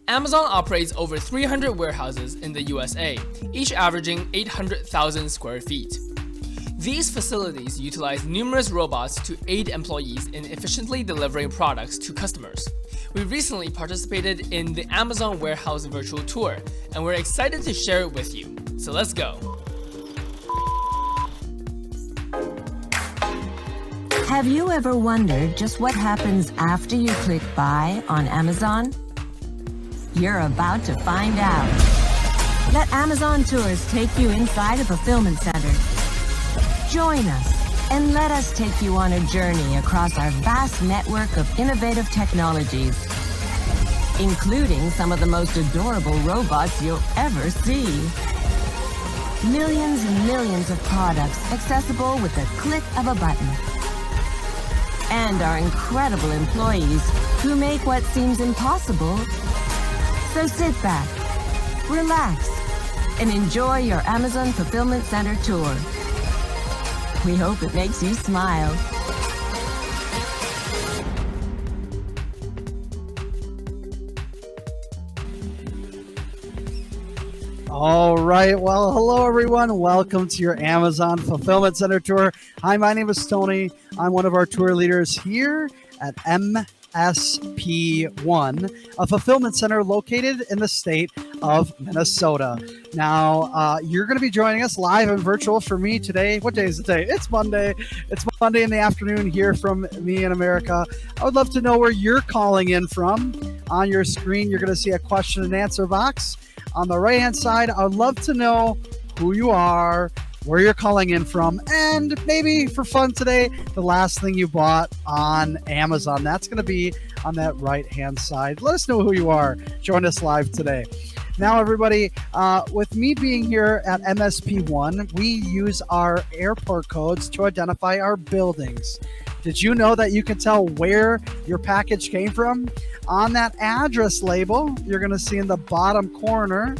Amazon operates over 300 warehouses in the USA, each averaging 800,000 square feet. These facilities utilize numerous robots to aid employees in efficiently delivering products to customers. We recently participated in the Amazon Warehouse virtual tour, and we're excited to share it with you. So let's go. Have you ever wondered just what happens after you click buy on Amazon? You're about to find out. Let Amazon Tours take you inside a fulfillment center. Join us and let us take you on a journey across our vast network of innovative technologies, including some of the most adorable robots you'll ever see. Millions and millions of products accessible with the click of a button. And our incredible employees who make what seems impossible. So sit back, relax, and enjoy your Amazon Fulfillment Center tour. We hope it makes you smile. All right. Well, hello, everyone. Welcome to your Amazon Fulfillment Center tour. Hi, my name is Tony. I'm one of our tour leaders here at MSP1, a fulfillment center located in the state of Minnesota. Now, you're going to be joining us live and virtual for me today. What day is it today? It's Monday. It's Monday in the afternoon here from me in America. I would love to know where you're calling in from. On your screen, you're going to see a question and answer box. On the right-hand side, I would love to know who you are, where you're calling in from, and maybe for fun today, the last thing you bought on Amazon. That's going to be on that right-hand side. Let us know who you are. Join us live today. Now, everybody, with me being here at MSP1, we use our airport codes to identify our buildings. Did you know that you can tell where your package came from? On that address label, you're going to see in the bottom corner,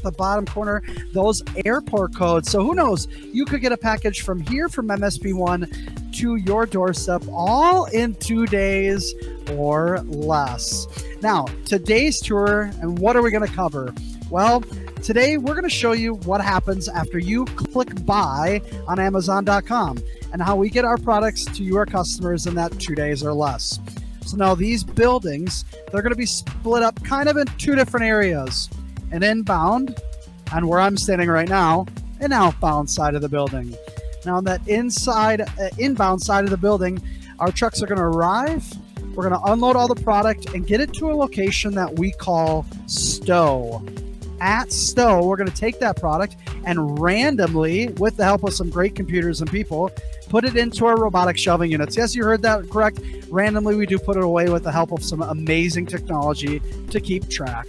those airport codes. So who knows? You could get a package from here from MSP1 to your doorstep all in 2 days or less. Now, today's tour, and what are we going to cover? Well, today we're going to show you what happens after you click buy on Amazon.com and how we get our products to your customers in that 2 days or less. So now these buildings, they're going to be split up kind of in two different areas, an inbound, and where I'm standing right now, an outbound side of the building. Now on that inbound side of the building, our trucks are going to arrive. We're going to unload all the product and get it to a location that we call stow. At stow, we're going to take that product and randomly, with the help of some great computers and people, put it into our robotic shelving units. Yes, you heard that correct. Randomly, we do put it away with the help of some amazing technology to keep track.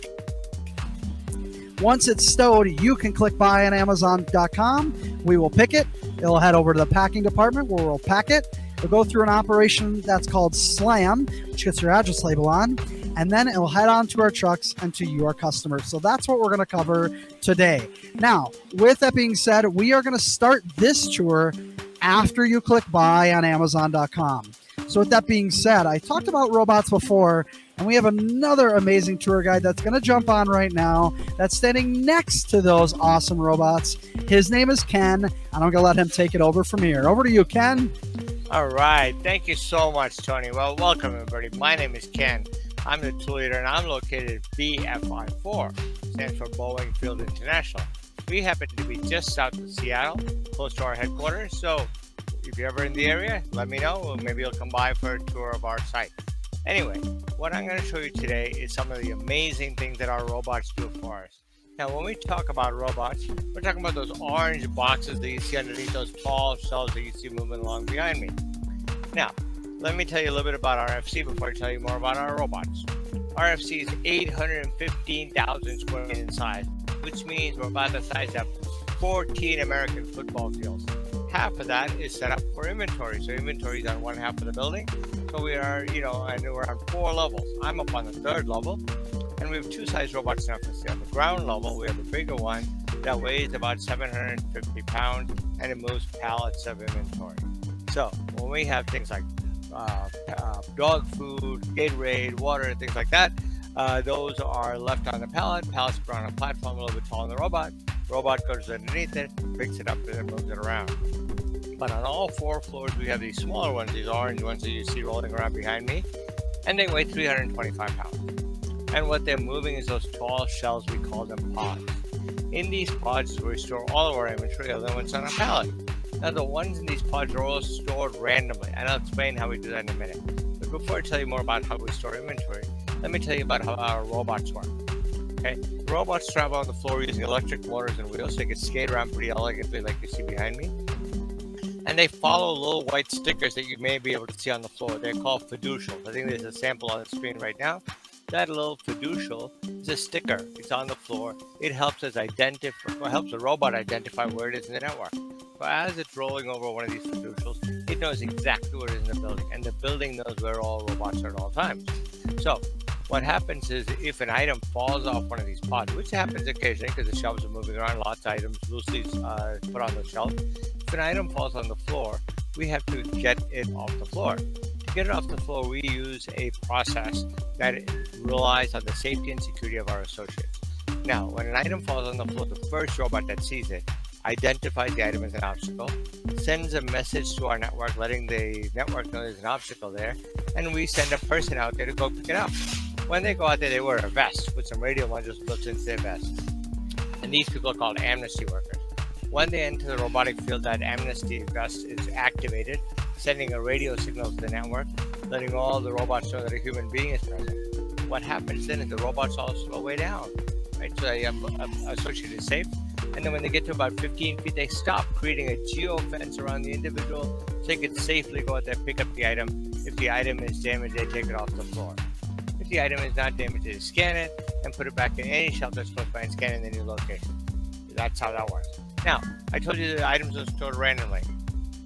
Once it's stowed, you can click buy on Amazon.com. We will pick it. It'll head over to the packing department where we'll pack it. We'll go through an operation that's called SLAM, which gets your address label on, and then it'll head on to our trucks and to your customers. So that's what we're going to cover today. Now, with that being said, we are going to start this tour after you click buy on Amazon.com. So with that being said, I talked about robots before, and we have another amazing tour guide that's going to jump on right now that's standing next to those awesome robots. His name is Ken, and I'm going to let him take it over from here. Over to you, Ken. All right. Thank you so much, Tony. Well, welcome, everybody. My name is Ken. I'm the tool leader, and I'm located at BFI4, stands for Boeing Field International. We happen to be just south of Seattle, close to our headquarters. So if you're ever in the area, let me know. Maybe you'll come by for a tour of our site. Anyway, what I'm going to show you today is some of the amazing things that our robots do for us. Now, when we talk about robots, we're talking about those orange boxes that you see underneath those tall shelves that you see moving along behind me. Now, let me tell you a little bit about RFC before I tell you more about our robots. RFC is 815,000 square feet in size, which means we're about the size of 14 American football fields. Half of that is set up for inventory. So inventory is on one half of the building. So we are, and we're on 4 levels. I'm up on the 3rd level. And we have 2 size robots now. On the ground level, we have a bigger one that weighs about 750 pounds, and it moves pallets of inventory. So when we have things like dog food, Gatorade, water, and things like that, Those are left on the pallet. Pallets put on a platform a little bit taller than the robot. Robot goes underneath it, picks it up, and then moves it around. But on all 4 floors, we have these smaller ones, these orange ones that you see rolling around behind me, and they weigh 325 pounds. And what they're moving is those tall shells, we call them pods. In these pods, we store all of our inventory other than what's on a pallet. Now, the ones in these pods are all stored randomly, and I'll explain how we do that in a minute. But before I tell you more about how we store inventory, let me tell you about how our robots work. Okay, robots travel on the floor using electric motors and wheels, so they can skate around pretty elegantly like you see behind me. And they follow little white stickers that you may be able to see on the floor. They're called fiducials. I think there's a sample on the screen right now. That little fiducial is a sticker. It's on the floor. It helps us helps the robot identify where it is in the network. So as it's rolling over one of these fiducials, it knows exactly where it is in the building, and the building knows where all robots are at all times. So what happens is if an item falls off one of these pods, which happens occasionally because the shelves are moving around, lots of items loosely put on the shelf. If an item falls on the floor, we have to get it off the floor. To get it off the floor, we use a process that relies on the safety and security of our associates. Now, when an item falls on the floor, the first robot that sees it identifies the item as an obstacle, sends a message to our network letting the network know there's an obstacle there, and we send a person out there to go pick it up. When they go out there, they wear a vest with some radio modules built into their vest. And these people are called amnesty workers. When they enter the robotic field, that amnesty vest is activated, sending a radio signal to the network, letting all the robots know that a human being is present. What happens then is the robots all slow way down, right? So the associate is safe. And then when they get to about 15 feet, they stop, creating a geofence around the individual so they can safely go out there, pick up the item. If the item is damaged, they take it off the floor. If the item is not damaged, they scan it and put it back in any shelf that's close by and scan it in the new location. That's how that works. Now, I told you the items are stored randomly.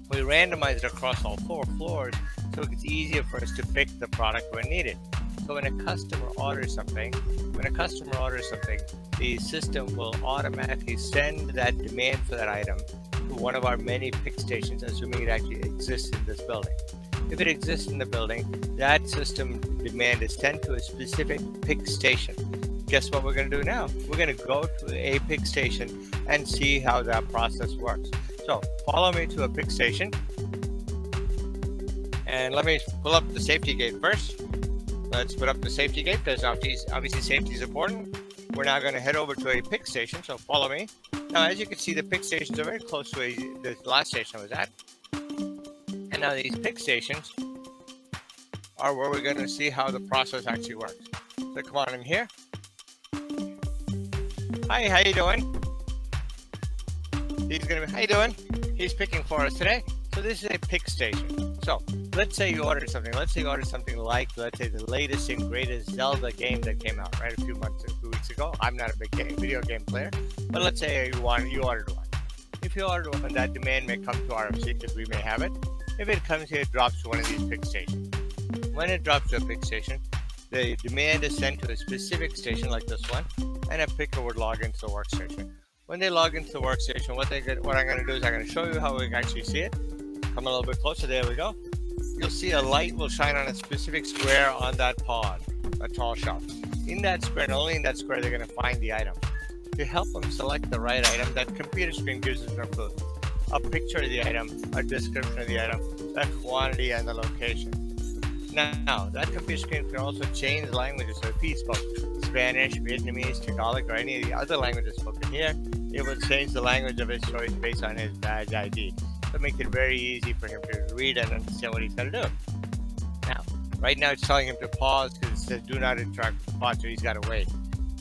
We randomize it across all 4 floors so it's easier for us to pick the product when needed. So when a customer orders something, the system will automatically send that demand for that item to one of our many pick stations, assuming it actually exists in this building. If it exists in the building, that system demand is sent to a specific pick station. Guess what we're going to do now? We're going to go to a pick station and see how that process works. So follow me to a pick station. And let me pull up the safety gate first. Let's put up the safety gate because obviously safety is important. We're now going to head over to a pick station, so follow me. Now, as you can see, the pick stations are very close to the last station I was at. And now these pick stations are where we're going to see how the process actually works. So come on in here. Hi, how you doing? How you doing? He's picking for us today. So this is a pick station. So let's say you ordered something. Let's say the latest and greatest Zelda game that came out, right? A few weeks ago. I'm not a big video game player, but let's say you ordered one. If you ordered one, that demand may come to RFC because we may have it. If it comes here, it drops to one of these pick stations. When it drops to a pick station, the demand is sent to a specific station like this one, and a picker would log into the workstation. When they log into the workstation, what I'm going to do is I'm going to show you how we can actually see it. Come a little bit closer. There we go. You'll see a light will shine on a specific square on that pod, a tall shelf. In that square, and only in that square, they're going to find the item. To help them select the right item, that computer screen gives us no clue. A picture of the item, a description of the item, the quantity, and the location. Now, that computer screen can also change languages. So if he spoke Spanish, Vietnamese, Tagalog, or any of the other languages spoken here, it will change the language of his choice based on his badge ID. So make it very easy for him to read and understand what he's got to do. Now, right now it's telling him to pause because it says do not interact with the pod, so he's got to wait.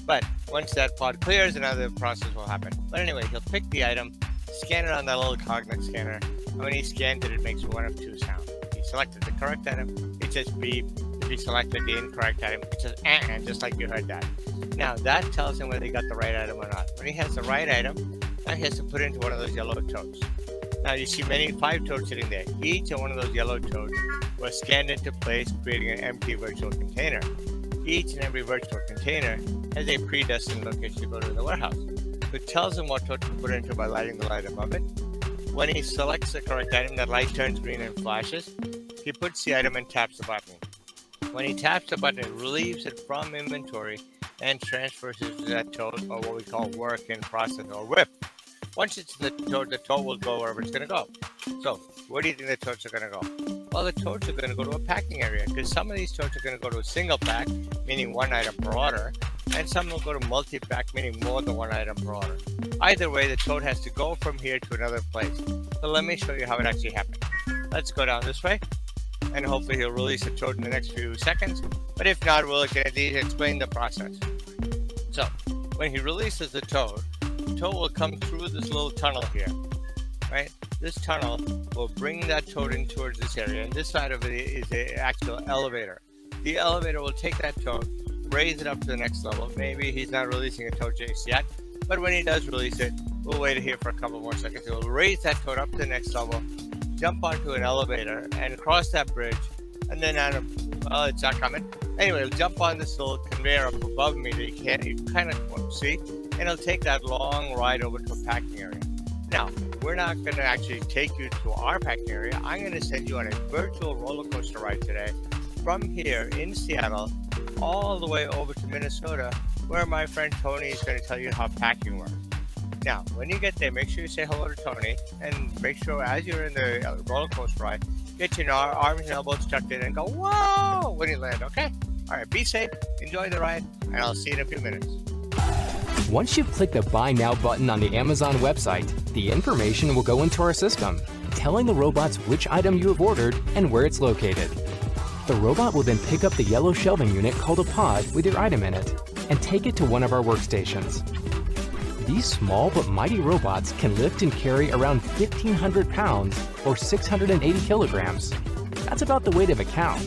But once that pod clears, another process will happen. But anyway, he'll pick the item, scan it on that little Cognex scanner, and when he scans it, it makes one of 2 sounds. If he selected the correct item, it says beep. If he selected the incorrect item, it says just like you heard that. Now, that tells him whether he got the right item or not. When he has the right item, now he has to put it into one of those yellow totes. Now, you see 5 totes sitting there. Each of one of those yellow totes was scanned into place, creating an empty virtual container. Each and every virtual container has a predestined location to go to the warehouse. It tells him what tote to put into by lighting the light above it. When he selects the correct item, that light turns green and flashes. He puts the item and taps the button. When he taps the button, it relieves it from inventory and transfers it to that tote, or what we call work in process, or WIP. Once it's the tote will go wherever it's going to go. So, where do you think the totes are going to go? Well, the totes are going to go to a packing area, because some of these totes are going to go to a single pack, meaning one item per order, and some will go to multi-pack, meaning more than one item per order. Either way, the tote has to go from here to another place. So let me show you how it actually happens. Let's go down this way, and hopefully he'll release the tote in the next few seconds. But if not, we'll at least explain the process. So, when he releases the tote will come through this little tunnel here, right? This tunnel will bring that tote in towards this area, and this side of it is the actual elevator. The elevator will take that tote, raise it up to the next level. Maybe he's not releasing a tote just yet, but when he does release it, we'll wait here for a couple more seconds. It will raise that tote up to the next level, jump onto an elevator, and cross that bridge, and then it's not coming. Anyway, it'll jump on this little conveyor up above me that you kind of see, and it'll take that long ride over to a packing area. Now, we're not going to actually take you to our packing area. I'm going to send you on a virtual roller coaster ride today from here in Seattle all the way over to Minnesota, where my friend Tony is going to tell you how packing works. Now, when you get there, make sure you say hello to Tony, and make sure as you're in the roller coaster ride, get your arms and elbows tucked in and go, whoa, when you land, okay? All right, be safe, enjoy the ride, and I'll see you in a few minutes. Once you click the Buy Now button on the Amazon website, the information will go into our system, telling the robots which item you have ordered and where it's located. The robot will then pick up the yellow shelving unit called a pod with your item in it and take it to one of our workstations. These small but mighty robots can lift and carry around 1,500 pounds or 680 kilograms. That's about the weight of a cow.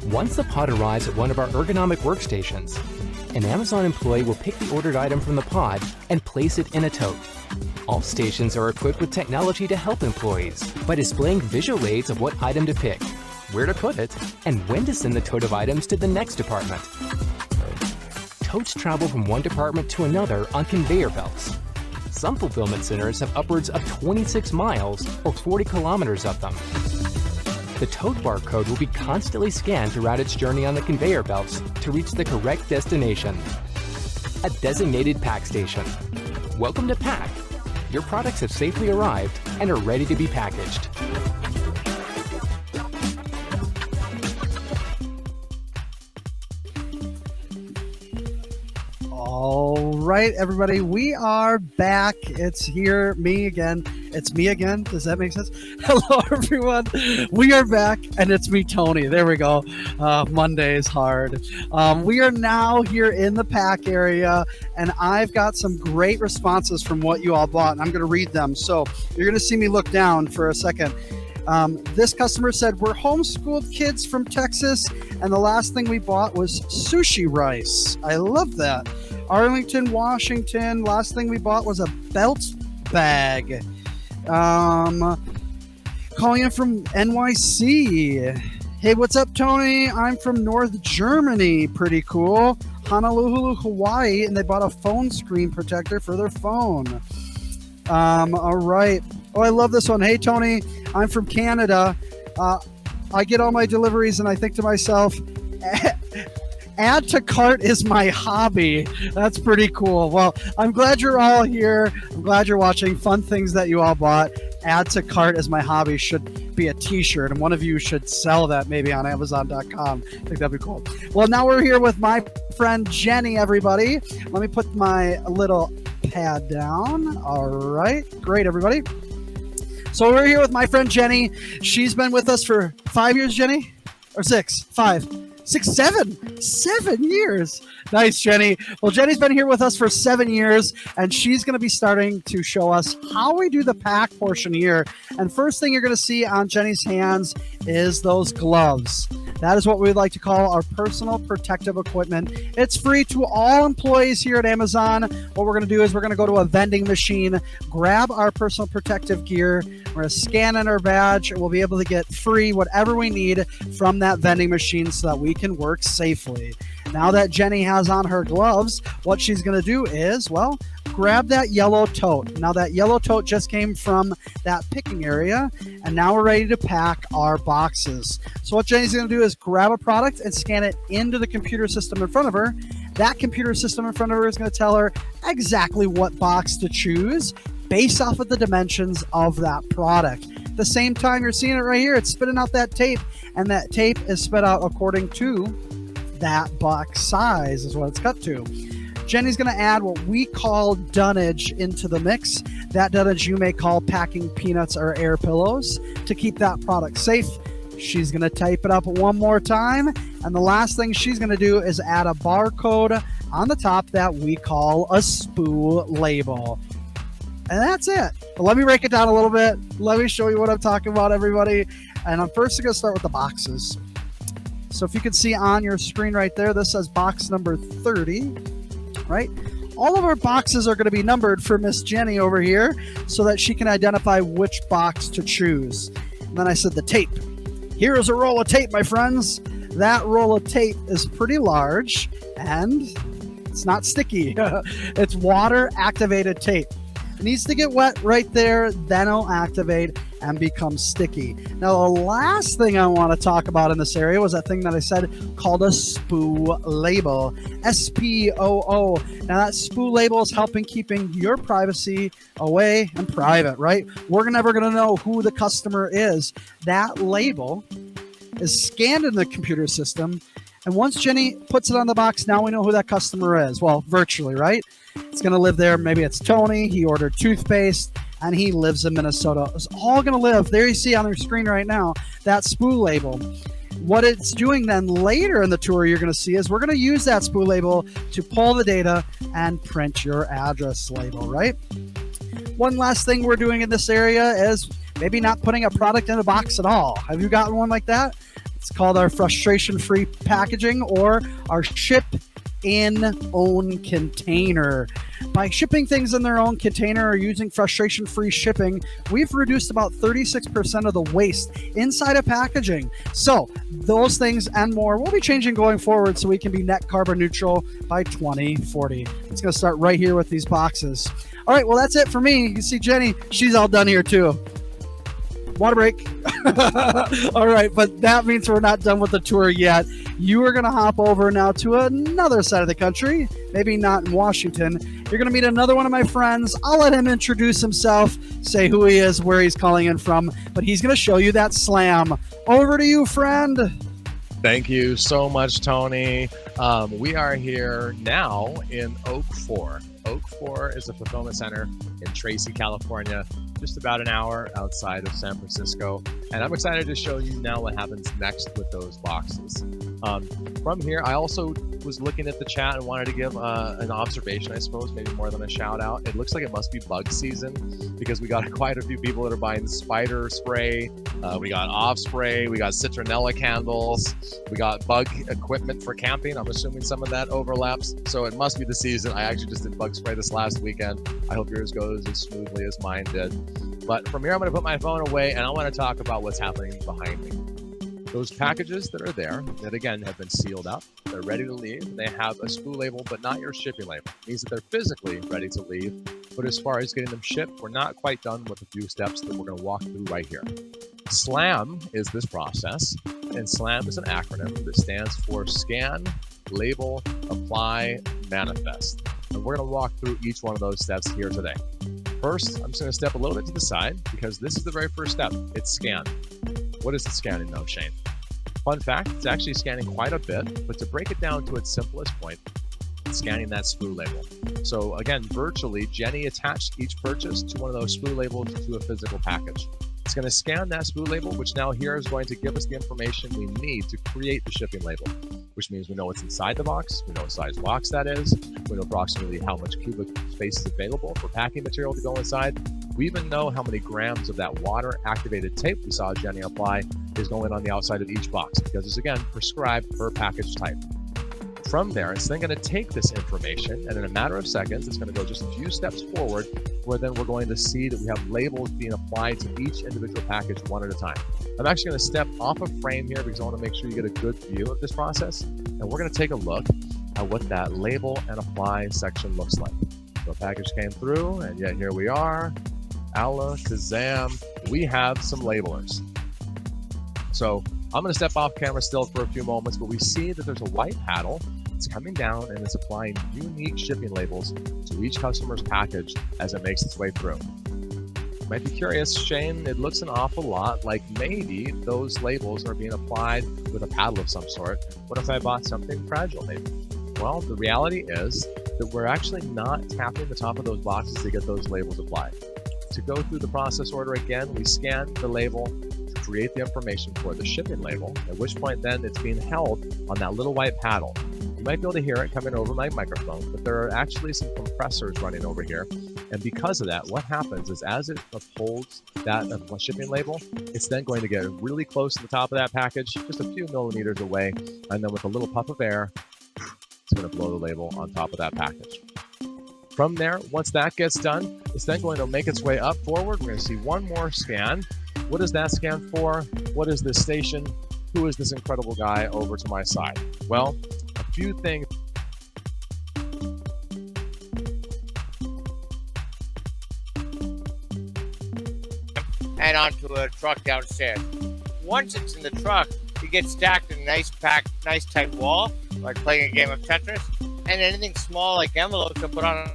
Once the pod arrives at one of our ergonomic workstations, an Amazon employee will pick the ordered item from the pod and place it in a tote. All stations are equipped with technology to help employees by displaying visual aids of what item to pick, where to put it, and when to send the tote of items to the next department. Totes travel from one department to another on conveyor belts. Some fulfillment centers have upwards of 26 miles or 40 kilometers of them. The tote barcode will be constantly scanned throughout its journey on the conveyor belts to reach the correct destination. A designated pack station. Welcome to Pack. Your products have safely arrived and are ready to be packaged. All right, everybody, we are back. It's here, me again. It's me again. Does that make sense? Hello, everyone. We are back, and it's me, Tony. There we go. Monday is hard. We are now here in the pack area, and I've got some great responses from what you all bought, and I'm going to read them. So you're going to see me look down for a second. This customer said, we're homeschooled kids from Texas, and the last thing we bought was sushi rice. I love that. Arlington, Washington, last thing we bought was a belt bag. Calling in from NYC. Hey, what's up, Tony? I'm from North Germany. Pretty cool. Honolulu, Hawaii, and they bought a phone screen protector for their phone. All right. Oh, I love this one. Hey, Tony, I'm from Canada. I get all my deliveries and I think to myself, add to cart is my hobby. That's pretty cool. Well, I'm glad you're all here. I'm glad you're watching. Fun things that you all bought. Add to cart is my hobby should be a t-shirt, and one of you should sell that maybe on Amazon.com. I think that'd be cool. Well, now we're here with my friend Jenny, everybody. Let me put my little pad down. All right. Great, everybody. So we're here with my friend Jenny. She's been with us for 5 years, Jenny? Or 6? 5? 6, 7? 7 years. Nice, Jenny. Well, Jenny's been here with us for 7 years, and she's going to be starting to show us how we do the pack portion here. And first thing you're going to see on Jenny's hands is those gloves. That is what we like to call our personal protective equipment. It's free to all employees here at Amazon. What we're going to do is we're going to go to a vending machine, grab our personal protective gear. We're going to scan in our badge, and we'll be able to get free whatever we need from that vending machine so that we can work safely. Now that Jenny has on her gloves, what she's going to do is, well, grab that yellow tote. Now that yellow tote just came from that picking area, and now we're ready to pack our boxes. So what Jenny's going to do is grab a product and scan it into the computer system in front of her. That computer system in front of her is going to tell her exactly what box to choose based off of the dimensions of that product. At the same time, you're seeing it right here. It's spitting out that tape, and that tape is spit out according to that box size is what it's cut to. Jenny's going to add what we call dunnage into the mix. That dunnage you may call packing peanuts or air pillows to keep that product safe. She's going to type it up one more time. And the last thing she's going to do is add a barcode on the top that we call a SPOO label. And that's it. But let me break it down a little bit. Let me show you what I'm talking about, everybody. And I'm first going to start with the boxes. So if you can see on your screen right there, this says box number 30, right? All of our boxes are going to be numbered for Miss Jenny over here so that she can identify which box to choose. And then I said the tape. Here is a roll of tape, my friends. That roll of tape is pretty large and it's not sticky. It's water activated tape. It needs to get wet right there, then it'll activate and become sticky. Now, the last thing I want to talk about in this area was that thing that I said called a SPOO label. S-P-O-O. Now, that SPOO label is helping keeping your privacy away and private, right? We're never going to know who the customer is. That label is scanned in the computer system, and once Jenny puts it on the box, now we know who that customer is. Well, virtually, right? It's going to live there. Maybe it's Tony. He ordered toothpaste, and he lives in Minnesota. It's all going to live. There you see on your screen right now, that SPOO label. What it's doing then later in the tour you're going to see is we're going to use that SPOO label to pull the data and print your address label, right? One last thing we're doing in this area is maybe not putting a product in a box at all. Have you gotten one like that? It's called our frustration-free packaging or our ship in own container. By shipping things in their own container or using frustration-free shipping, we've reduced about 36% of the waste inside of packaging. So those things and more will be changing going forward so we can be net carbon neutral by 2040. It's going to start right here with these boxes. All right, well, that's it for me. You can see Jenny, she's all done here too. Water break. All right, but that means we're not done with the tour yet. You are going to hop over now to another side of the country, maybe not in Washington. You're going to meet another one of my friends. I'll let him introduce himself, say who he is, where he's calling in from, but he's going to show you that slam. Over to you, friend. Thank you so much, Tony. We are here now in Oak 4. Oak 4 is a fulfillment center in Tracy, California, just about an hour outside of San Francisco. And I'm excited to show you now what happens next with those boxes. From here, I also was looking at the chat and wanted to give an observation, I suppose, maybe more than a shout out. It looks like it must be bug season because we got quite a few people that are buying spider spray. We got off spray. We got citronella candles. We got bug equipment for camping. I'm assuming some of that overlaps. So it must be the season. I actually just did bug spray this last weekend. I hope yours goes as smoothly as mine did. But from here, I'm going to put my phone away and I want to talk about what's happening behind me. Those packages that are there, that again have been sealed up, they're ready to leave. They have a SPOO label, but not your shipping label. It means that they're physically ready to leave. But as far as getting them shipped, we're not quite done with a few steps that we're going to walk through right here. SLAM is this process, and SLAM is an acronym that stands for Scan, Label, Apply, Manifest. And we're going to walk through each one of those steps here today. First, I'm just going to step a little bit to the side because this is the very first step. It's scan. What is it scanning though, Shane? Fun fact, it's actually scanning quite a bit, but to break it down to its simplest point, it's scanning that SPOO label. So again, virtually, Jenny attached each purchase to one of those SPOO labels to a physical package. It's going to scan that SPOO label, which now here is going to give us the information we need to create the shipping label, which means we know what's inside the box, we know what size box that is, we know approximately how much cubic space is available for packing material to go inside. We even know how many grams of that water-activated tape we saw Jenny apply is going on the outside of each box, because it's, again, prescribed per package type. From there, it's then going to take this information, and in a matter of seconds, it's going to go just a few steps forward, where then we're going to see that we have labels being applied to each individual package one at a time. I'm actually going to step off of frame here because I want to make sure you get a good view of this process, and we're going to take a look at what that label and apply section looks like. So a package came through, and yet here we are. Alakazam. We have some labelers. So I'm going to step off camera still for a few moments, but we see that there's a white paddle. It's coming down and it's applying unique shipping labels to each customer's package as it makes its way through. You might be curious, Shane, it looks an awful lot like maybe those labels are being applied with a paddle of some sort. What if I bought something fragile maybe? Well, the reality is that we're actually not tapping the top of those boxes to get those labels applied. To go through the process order again, we scan the label to create the information for the shipping label, at which point then it's being held on that little white paddle. You might be able to hear it coming over my microphone, but there are actually some compressors running over here. And because of that, what happens is as it upholds that shipping label, it's then going to get really close to the top of that package, just a few millimeters away, and then with a little puff of air, it's going to blow the label on top of that package. From there, once that gets done, it's then going to make its way up forward. We're going to see one more scan. What is that scan for? What is this station? Who is this incredible guy over to my side? Well, a few things. And onto a truck downstairs. Once it's in the truck, it gets stacked in a nice tight wall, like playing a game of Tetris. And anything small like envelopes are put on.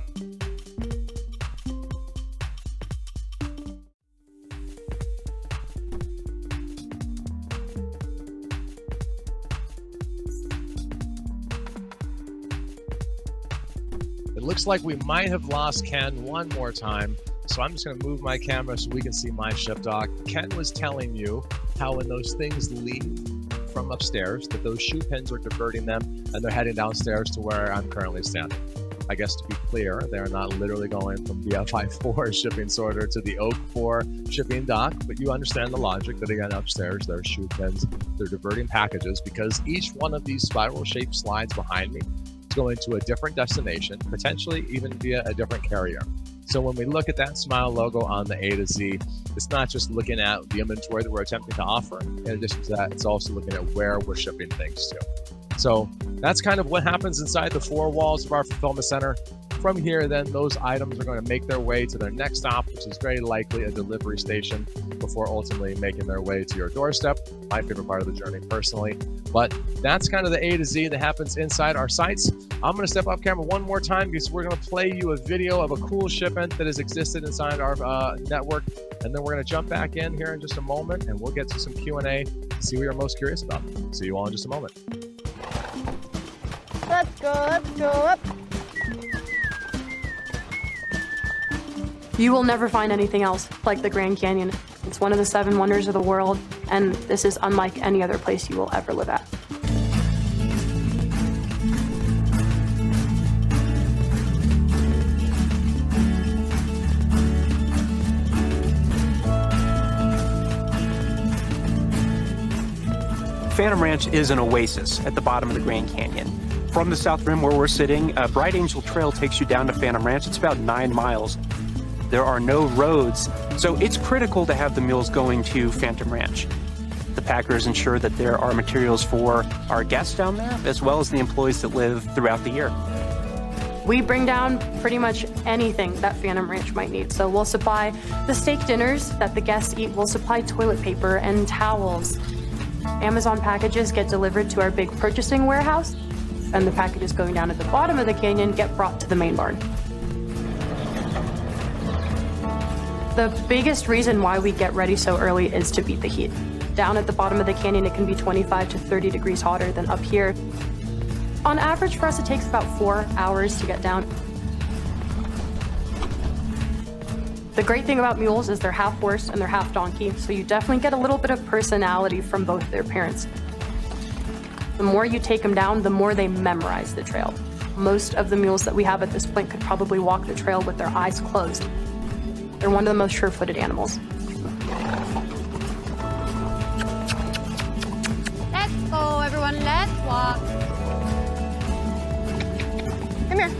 It looks like we might have lost Ken one more time, so I'm just going to move my camera so we can see my ship dock. Ken was telling you how when those things leave from upstairs, that those shoe pins are diverting them and they're heading downstairs to where I'm currently standing. I guess to be clear, they're not literally going from BFI4 shipping sorter to the Oak 4 shipping dock, but you understand the logic that again upstairs there are shoe pins, they're diverting packages because each one of these spiral shaped slides behind me is going to a different destination, potentially even via a different carrier. So when we look at that Smile logo on the A to Z, it's not just looking at the inventory that we're attempting to offer. In addition to that, it's also looking at where we're shipping things to. So that's kind of what happens inside the four walls of our fulfillment center. From here, then, those items are going to make their way to their next stop, which is very likely a delivery station, before ultimately making their way to your doorstep. My favorite part of the journey, personally. But that's kind of the A to Z that happens inside our sites. I'm going to step off camera one more time because we're going to play you a video of a cool shipment that has existed inside our network. And then we're going to jump back in here in just a moment, and we'll get to some Q&A to see what you're most curious about. See you all in just a moment. Let's go up. You will never find anything else like the Grand Canyon. It's one of the 7 wonders of the world, and this is unlike any other place you will ever live at. Phantom Ranch is an oasis at the bottom of the Grand Canyon. From the South Rim where we're sitting, Bright Angel Trail takes you down to Phantom Ranch. It's about 9 miles. There are no roads, so it's critical to have the mules going to Phantom Ranch. The packers ensure that there are materials for our guests down there, as well as the employees that live throughout the year. We bring down pretty much anything that Phantom Ranch might need. So we'll supply the steak dinners that the guests eat. We'll supply toilet paper and towels. Amazon packages get delivered to our big purchasing warehouse, and the packages going down at the bottom of the canyon get brought to the main barn. The biggest reason why we get ready so early is to beat the heat. Down at the bottom of the canyon, it can be 25 to 30 degrees hotter than up here. On average for us, it takes about 4 hours to get down. The great thing about mules is they're half horse and they're half donkey, so you definitely get a little bit of personality from both their parents. The more you take them down, the more they memorize the trail. Most of the mules that we have at this point could probably walk the trail with their eyes closed. They're one of the most sure-footed animals. Let's go, everyone. Let's walk. Come here.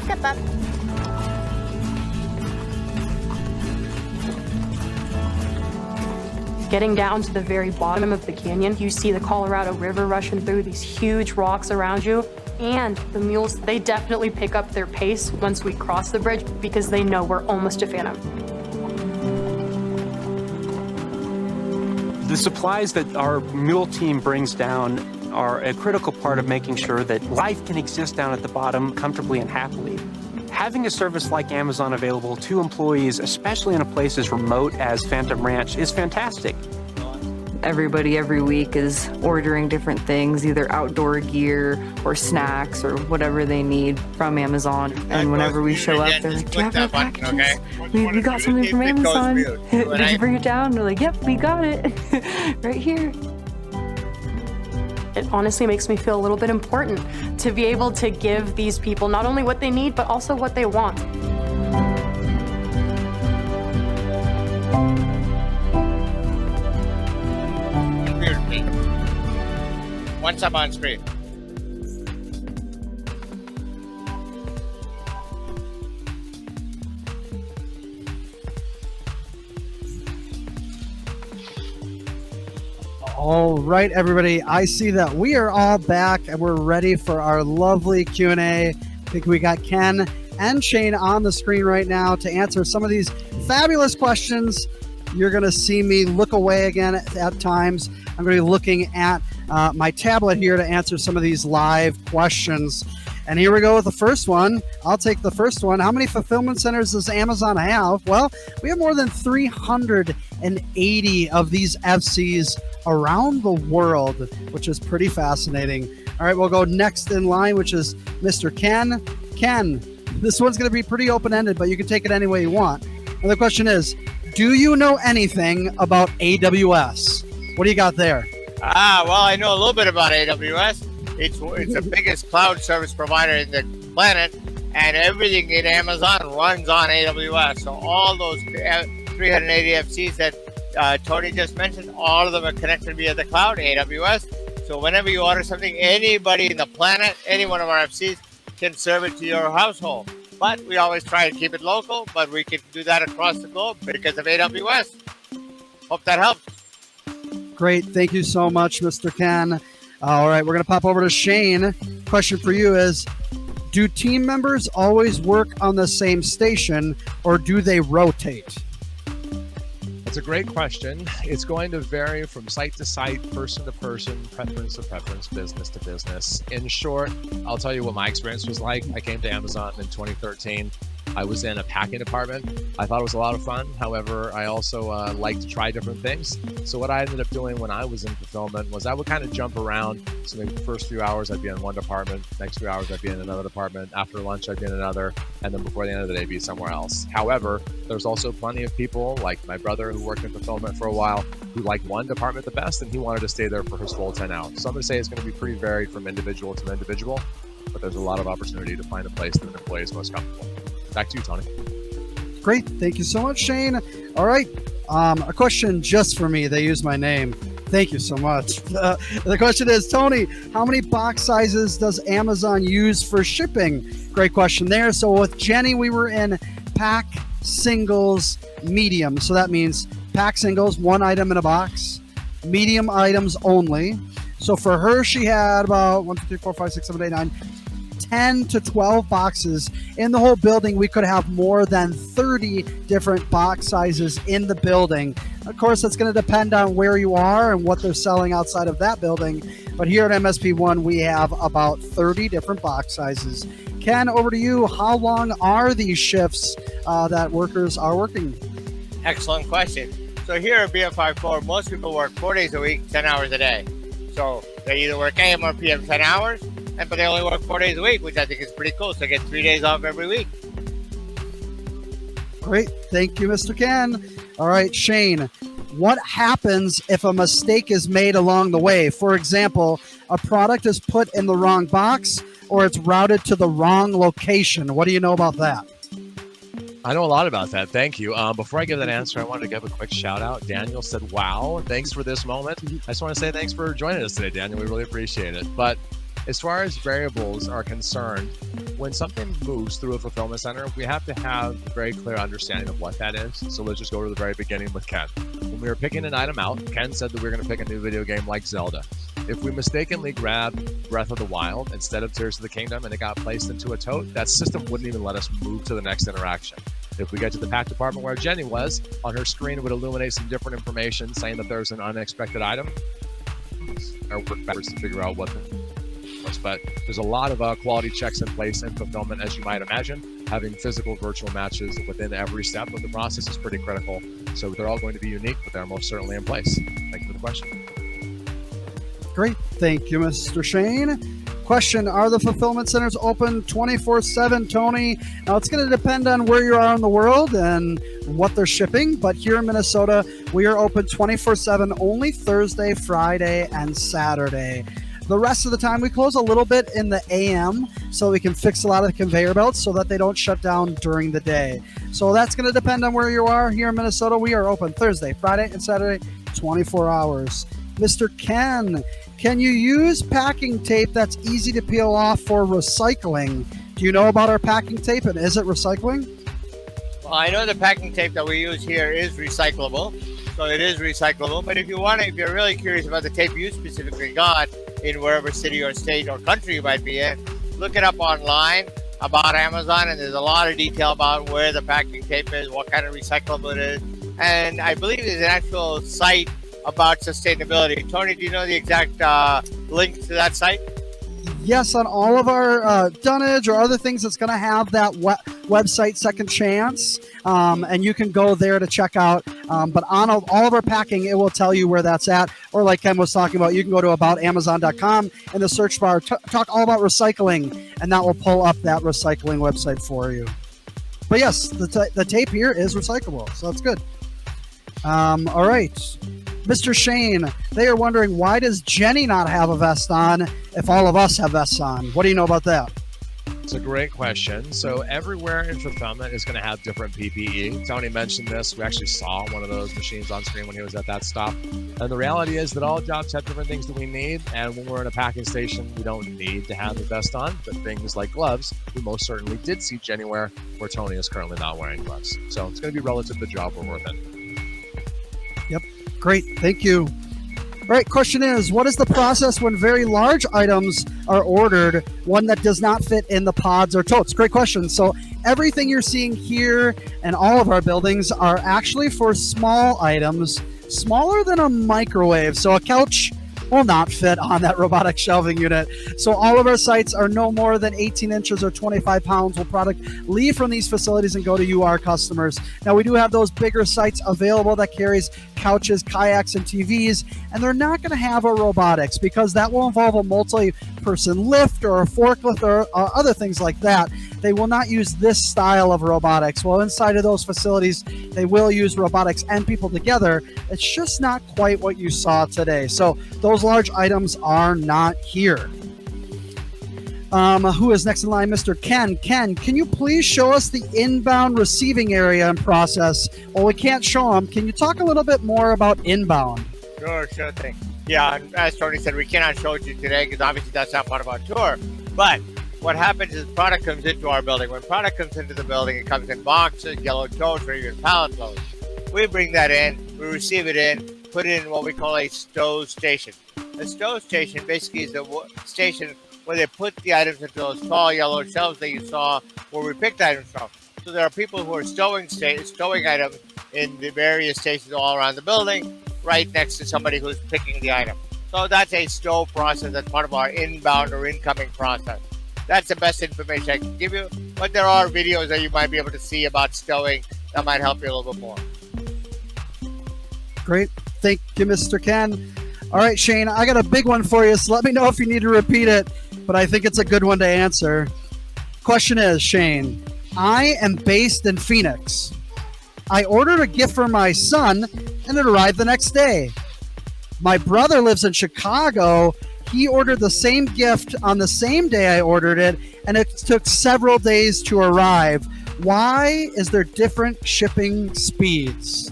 Step up. Getting down to the very bottom of the canyon, you see the Colorado River rushing through these huge rocks around you. And the mules, they definitely pick up their pace once we cross the bridge because they know we're almost to Phantom. The supplies that our mule team brings down are a critical part of making sure that life can exist down at the bottom comfortably and happily. Having a service like Amazon available to employees, especially in a place as remote as Phantom Ranch, is fantastic. Everybody every week is ordering different things, either outdoor gear or snacks or whatever they need from Amazon. And whenever we show up, they're like, do you have any packages? We got something from Amazon. Did you bring it down? They're like, yep, we got it. Right here. It honestly makes me feel a little bit important to be able to give these people not only what they need, but also what they want. Once I'm on screen. All right, everybody. I see that we are all back and we're ready for our lovely Q&A. I think we got Ken and Shane on the screen right now to answer some of these fabulous questions. You're going to see me look away again at times. I'm going to be looking at my tablet here to answer some of these live questions. And here we go with the first one. I'll take the first one. How many fulfillment centers does Amazon have? Well, we have more than 380 of these FCs around the world, which is pretty fascinating. All right, we'll go next in line, which is Mr. Ken. Ken, this one's going to be pretty open-ended, but you can take it any way you want. And the question is, do you know anything about AWS? What do you got there? Well, I know a little bit about AWS. It's the biggest cloud service provider in the planet, and everything in Amazon runs on AWS. So all those 380 FCs that Tony just mentioned, all of them are connected via the cloud, AWS. So whenever you order something, anybody in the planet, any one of our FCs can serve it to your household. But we always try to keep it local, but we can do that across the globe because of AWS. Hope that helps. Great. Thank you so much, Mr. Ken. All right, we're going to pop over to Shane. Question for you is, do team members always work on the same station or do they rotate? It's a great question. It's going to vary from site to site, person to person, preference to preference, business to business. In short, I'll tell you what my experience was like. I came to Amazon in 2013. I was in a packing department. I thought it was a lot of fun. However, I also like to try different things. So what I ended up doing when I was in fulfillment was I would kind of jump around. So maybe the first few hours I'd be in one department, next few hours I'd be in another department, after lunch I'd be in another, and then before the end of the day I'd be somewhere else. However, there's also plenty of people like my brother who worked in fulfillment for a while who liked one department the best and he wanted to stay there for his full 10 hours. So I'm going to say it's going to be pretty varied from individual to individual, but there's a lot of opportunity to find a place that an employee is most comfortable. Back to you, Tony. Great. Thank you so much, Shane. All right. A question just for me. They use my name. Thank you so much. The question is, Tony, how many box sizes does Amazon use for shipping? Great question there. So with Jenny, we were in pack singles medium. So that means pack singles, one item in a box, medium items only. So for her, she had about 1, 2, 3, 4, 5, 6, 7, 8, 9, 10 to 12 boxes. In the whole building, we could have more than 30 different box sizes in the building. Of course, it's going to depend on where you are and what they're selling outside of that building. But here at MSP1, we have about 30 different box sizes. Ken, over to you. How long are these shifts that workers are working? Excellent question. So here at BF54, most people work 4 days a week, 10 hours a day. So they either work AM or PM 10 hours, but they only work 4 days a week, which I think is pretty cool. So they get 3 days off every week. Great. Thank you, Mr. Ken. All right, Shane, what happens if a mistake is made along the way? For example, a product is put in the wrong box or it's routed to the wrong location. What do you know about that? I know a lot about that. Thank you. Before I give that answer, I wanted to give a quick shout out. Daniel said, wow, thanks for this moment. I just want to say thanks for joining us today, Daniel. We really appreciate it. But as far as variables are concerned, when something moves through a fulfillment center, we have to have a very clear understanding of what that is. So let's just go to the very beginning with Ken. When we were picking an item out, Ken said that we were going to pick a new video game like Zelda. if we mistakenly grabbed Breath of the Wild instead of Tears of the Kingdom and it got placed into a tote, that system wouldn't even let us move to the next interaction. If we get to the pack department where Jenny was, on her screen it would illuminate some different information saying that there's an unexpected item. Or work backwards to figure out what was. But there's a lot of quality checks in place in fulfillment, as you might imagine. Having physical virtual matches within every step of the process is pretty critical. So they're all going to be unique, but they're most certainly in place. Thank you for the question. Great. Thank you, Mr. Shane. Question, are the fulfillment centers open 24/7, Tony? Now, it's going to depend on where you are in the world and what they're shipping, but here in Minnesota, we are open 24/7, only Thursday, Friday, and Saturday. The rest of the time, we close a little bit in the AM so we can fix a lot of the conveyor belts so that they don't shut down during the day. So that's going to depend on where you are. Here in Minnesota, we are open Thursday, Friday, and Saturday, 24 hours. Mr. Ken, can you use packing tape that's easy to peel off for recycling? Do you know about our packing tape, and is it recycling? Well, I know the packing tape that we use here is recyclable, so it is recyclable. But if you're really curious about the tape you specifically got in wherever city or state or country you might be in, look it up online about Amazon, and there's a lot of detail about where the packing tape is, what kind of recyclable it is, and I believe there's an actual site about sustainability. Tony, do you know the exact link to that site? Yes, on all of our dunnage or other things, it's going to have that website, Second Chance, and you can go there to check out. But on all of our packing, it will tell you where that's at. Or like Ken was talking about, you can go to aboutamazon.com in the search bar, talk all about recycling, and that will pull up that recycling website for you. But yes, the tape here is recyclable, so that's good. All right. Mr. Shane, they are wondering, why does Jenny not have a vest on if all of us have vests on? What do you know about that? It's a great question. So everywhere in fulfillment is going to have different PPE. Tony mentioned this. We actually saw one of those machines on screen when he was at that stop. And the reality is that all jobs have different things that we need. And when we're in a packing station, we don't need to have the vest on. But things like gloves, we most certainly did see Jenny wear, where Tony is currently not wearing gloves. So it's going to be relative to the job we're working. Yep. Great. Thank you. All right. Question is, what is the process when very large items are ordered, one that does not fit in the pods or totes? Great question. So everything you're seeing here and all of our buildings are actually for small items, smaller than a microwave. So a couch will not fit on that robotic shelving unit. So all of our sites are no more than 18 inches or 25 pounds. Will product leave from these facilities and go to you, our customers? Now, we do have those bigger sites available that carries couches, kayaks, and TVs, and they're not going to have a robotics because that will involve a multi-person lift or a forklift or other things like that. They will not use this style of robotics. Well, inside of those facilities, they will use robotics and people together. It's just not quite what you saw today. So those large items are not here. Who is next in line? Mr. Ken. Ken, can you please show us the inbound receiving area and process? Well, we can't show them. Can you talk a little bit more about inbound? Sure thing. Yeah, and as Tony said, we cannot show it to you today because obviously that's not part of our tour. But what happens is product comes into our building. When product comes into the building, it comes in boxes, yellow totes, or even pallet loads. We bring that in, we receive it in, put it in what we call a stow station. A stow station basically is the station where they put the items into those tall yellow shelves that you saw where we picked items from. So there are people who are stowing items in the various stations all around the building, right next to somebody who's picking the item. So that's a stow process. That's part of our inbound or incoming process. That's the best information I can give you, but there are videos that you might be able to see about stowing that might help you a little bit more. Great. Thank you, Mr. Ken. All right, Shane, I got a big one for you, so let me know if you need to repeat it, but I think it's a good one to answer. Question is, Shane, I am based in Phoenix. I ordered a gift for my son, and it arrived the next day. My brother lives in Chicago. He ordered the same gift on the same day I ordered it, and it took several days to arrive. Why is there different shipping speeds?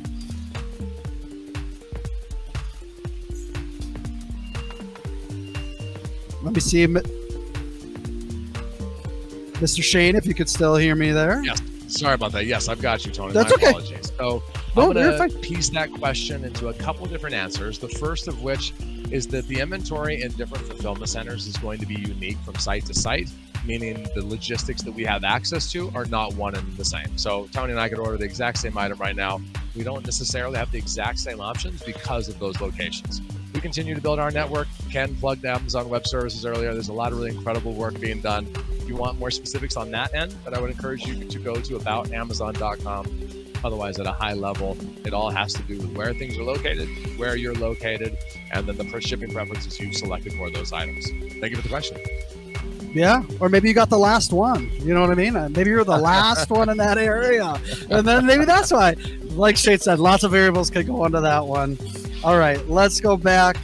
Let me see. Mr. Shane, if you could still hear me there. Yes. Sorry about that. Yes, I've got you, Tony. That's My okay. apologies. So I'm you're going to fine. piece that question into a couple different answers. The first of which is that the inventory in different fulfillment centers is going to be unique from site to site, meaning the logistics that we have access to are not one and the same. So Tony and I could order the exact same item right now. We don't necessarily have the exact same options because of those locations. We continue to build our network. Ken plugged Amazon Web Services earlier. There's a lot of really incredible work being done. If you want more specifics on that end, then I would encourage you to go to aboutamazon.com. Otherwise, at a high level, it all has to do with where things are located, where you're located, and then the shipping preferences you've selected for those items. Thank you for the question. Yeah, or maybe you got the last one. You know what I mean? Maybe you're the last one in that area, and then maybe that's why. Like Shade said, lots of variables could go into that one. All right, let's go back.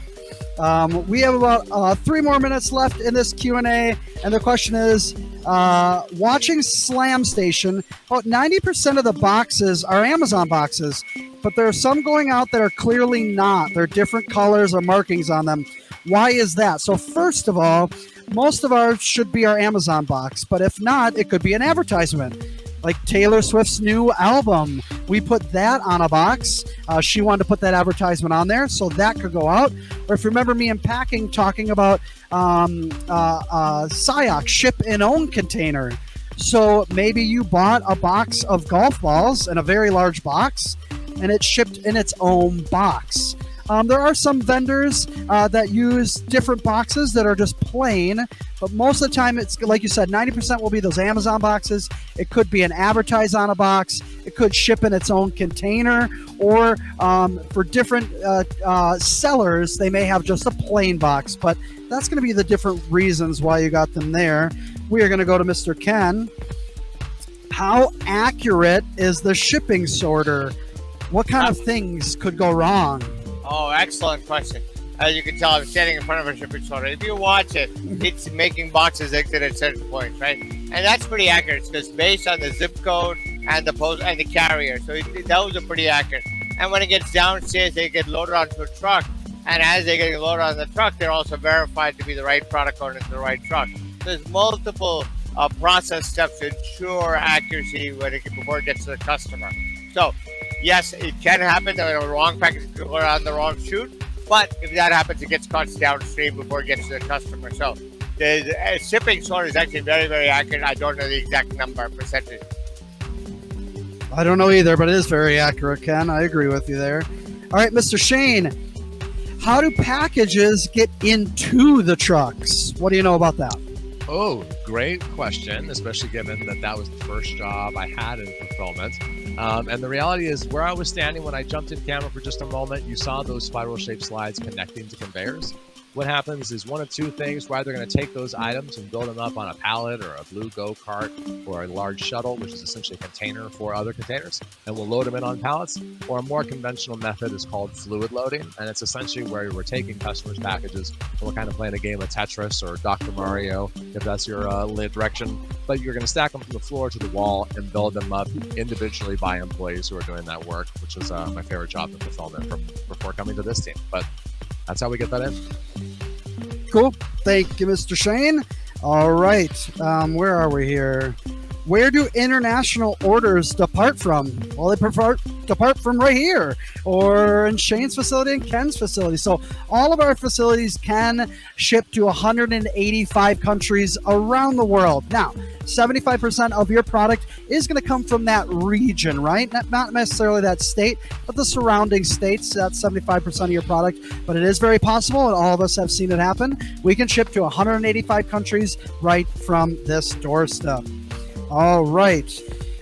We have about 3 more minutes left in this Q&A, and the question is, watching Slam Station, about 90% of the boxes are Amazon boxes, but there are some going out that are clearly not. They're different colors or markings on them. Why is that? So first of all, most of ours should be our Amazon box, but if not, it could be an advertisement. Like Taylor Swift's new album, we put that on a box. She wanted to put that advertisement on there, so that could go out. Or if you remember me in packing talking about SIOC, ship in own container. So maybe you bought a box of golf balls in a very large box, and it's shipped in its own box. There are some vendors that use different boxes that are just plain, but most of the time it's, like you said, 90% will be those Amazon boxes. It could be an advertise on a box. It could ship in its own container, or for different sellers, they may have just a plain box, but that's going to be the different reasons why you got them there. We are going to go to Mr. Ken. How accurate is the shipping sorter? What kind of things could go wrong? Oh, excellent question. As you can tell, I'm standing in front of a shipping sorter. If you watch it, it's making boxes exit at certain points, right? And that's pretty accurate because based on the zip code and the post and the carrier, so those are pretty accurate. And when it gets downstairs, they get loaded onto a truck. And as they get loaded on the truck, they're also verified to be the right product going into the right truck. There's multiple process steps to ensure accuracy before it gets to the customer. So, yes, it can happen that a wrong package could go on the wrong chute, but if that happens, it gets caught downstream before it gets to the customer. So the shipping sorter is actually very, very accurate. I don't know the exact number percentage. I don't know either, but it is very accurate, Ken. I agree with you there. All right, Mr. Shane, how do packages get into the trucks? What do you know about that? Oh, great question, especially given that that was the first job I had in fulfillment. And the reality is, where I was standing when I jumped in camera for just a moment, you saw those spiral-shaped slides connecting to conveyors. What happens is one of two things. We're either going to take those items and build them up on a pallet or a blue go-kart or a large shuttle, which is essentially a container for other containers, and we'll load them in on pallets. Or a more conventional method is called fluid loading, and it's essentially where we're taking customers' packages and we're kind of playing a game of Tetris or Dr. Mario, if that's your direction. But you're going to stack them from the floor to the wall and build them up individually by employees who are doing that work, which is my favorite job in fulfillment before coming to this team. But that's how we get that in. Cool. Thank you, Mr. Shane. All right. Where are we here? Where do international orders depart from? Well, they depart from right here, or in Shane's facility and Ken's facility. So all of our facilities can ship to 185 countries around the world. Now, 75% of your product is going to come from that region, right? Not necessarily that state, but the surrounding states. That's 75% of your product. But it is very possible, and all of us have seen it happen. We can ship to 185 countries right from this doorstep. All right.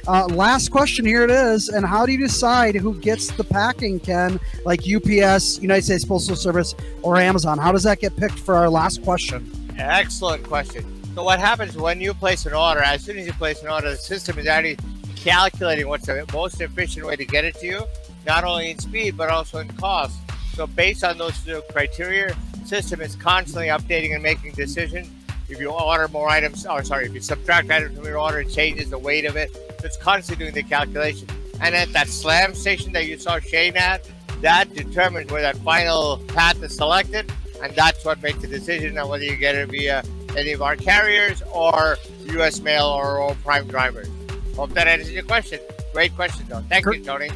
Last question, here it is. And how do you decide who gets the packing, Ken? Like UPS, United States Postal Service, or Amazon? How does that get picked for our last question? Excellent question. So what happens when you place an order, as soon as you place an order, the system is already calculating what's the most efficient way to get it to you, not only in speed, but also in cost. So based on those two criteria, the system is constantly updating and making decisions. If you order more items, if you subtract items from your order, it changes the weight of it. So it's constantly doing the calculation. And at that slam station that you saw Shane at, that determines where that final path is selected. And that's what makes the decision on whether you get it via any of our carriers or U.S. mail or our own prime drivers. Hope that answers your question. Great question, though. Thank you, Tony.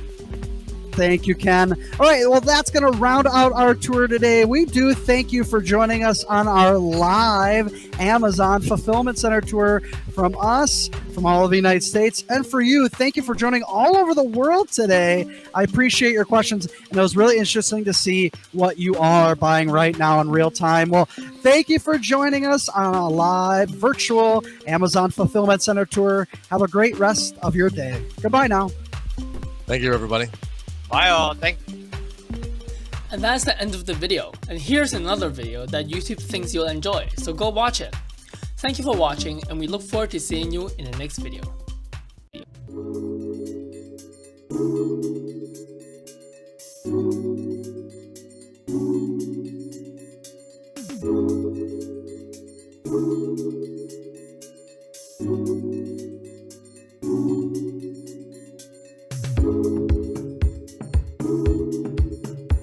Thank you, Ken. All right, well, that's going to round out our tour today. We do thank you for joining us on our live Amazon Fulfillment Center tour from us, from all of the United States, and for you. Thank you for joining all over the world today. I appreciate your questions, and it was really interesting to see what you are buying right now in real time. Well, thank you for joining us on a live virtual Amazon Fulfillment Center tour. Have a great rest of your day. Goodbye now. Thank you, everybody. Bye all. Thank you. And that's the end of the video. And here's another video that YouTube thinks you'll enjoy, so go watch it. Thank you for watching, and we look forward to seeing you in the next video. Thank you.